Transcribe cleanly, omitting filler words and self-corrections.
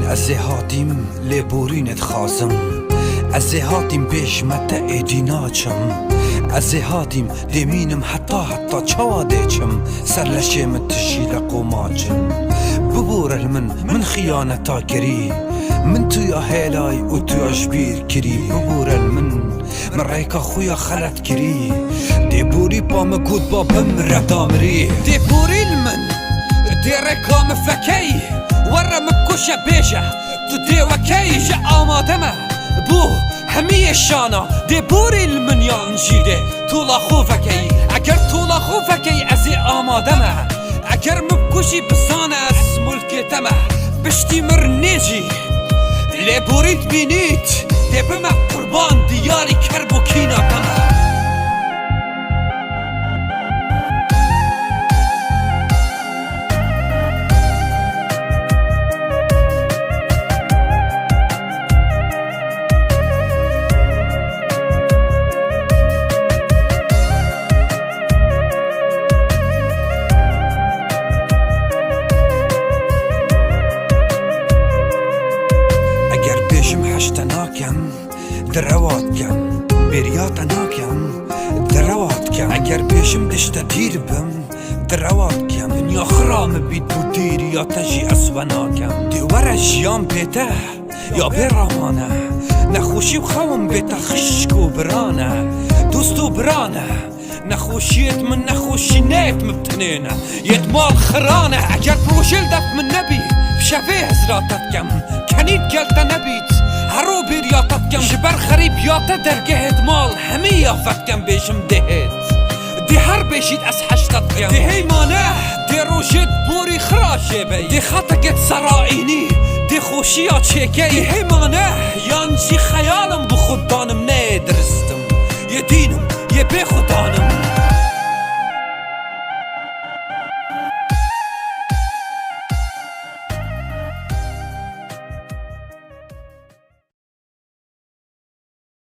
از هاتیم لبورینت خازم، از هاتیم بشمت ایدیناچم، از هاتیم دمینم حتی چوادیچم، سر لشیم تشیل قماچم. ببور من خیانتا کری، من تویا هیلای و تویا جبیر کری. ببور من ریکا خویا خلط کری، دی بوری با مگود با بمره دامری. دی بوری من دی ریکا مفکی ورا مکوشه بیشه تو دی وکی جا آمادمه بو همیه شانا. دی بوری من یانجیده تولا خوفکی، اگر تولا خوفکی ازی آمادمه، اگر مکوشی بسانه از ملکتمه بشتی مرنیجی لی بورید بینید دی بمه قربان دیاری کرب و کینا دمه. حشتناکم درواتکم بریاتناکم درواتکم، اگر پیشم دشت دیر بم درواتکم. دنیا خرام بید بو دیر یا تجی اسوناکم، دیوار جیان بیته یا برامانه، نخوشی بخوام بیته خشک و برانه دوست و برانه. نخوشیت من نخوشی نیت مبتنینه یت مال خرانه، اگر بروشل دف من نبی بشفه هزراتت کم کنید گلت نبید هرو بیریاتت کم. جبر خریب یاته درگهت مال همی یافت کم بیشم دهید دی هر بیشید از حشتت کم. دی هیمانه دی روشید بوری خراشه بی، دی خطکت سرائینی دی خوشی ها چکه. دی هیمانه یانجی خیالم بخود دانم نه درستم، یه دینم یه بی خودانم.